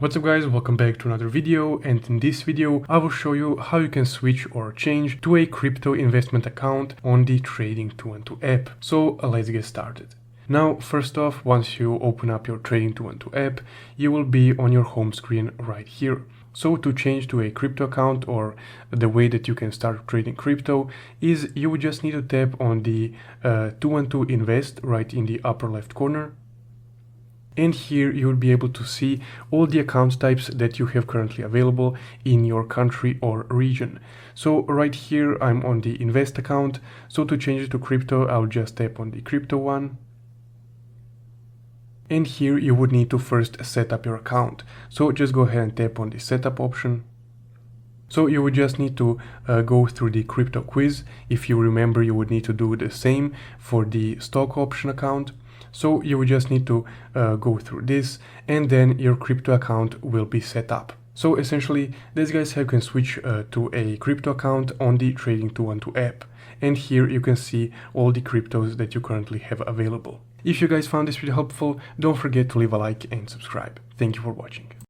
What's up guys, welcome back to another video, and in this video I will show you how you can switch or change to a crypto investment account on the Trading212 app. So let's get started. Now first off, once you open up your Trading212 app, you will be on your home screen right here. So to change to a crypto account, or the way that you can start trading crypto, is you would just need to tap on the 212 Invest right in the upper left corner. And here you will be able to see all the account types that you have currently available in your country or region. So right here I'm on the invest account. So to change it to crypto, I'll just tap on the crypto one. And here you would need to first set up your account. So just go ahead and tap on the setup option. So you would just need to go through the crypto quiz. If you remember, you would need to do the same for the stock option account. So you would just need to go through this, and then your crypto account will be set up. So essentially, this guys how you can switch to a crypto account on the Trading212 app. And here you can see all the cryptos that you currently have available. If you guys found this video helpful, don't forget to leave a like and subscribe. Thank you for watching.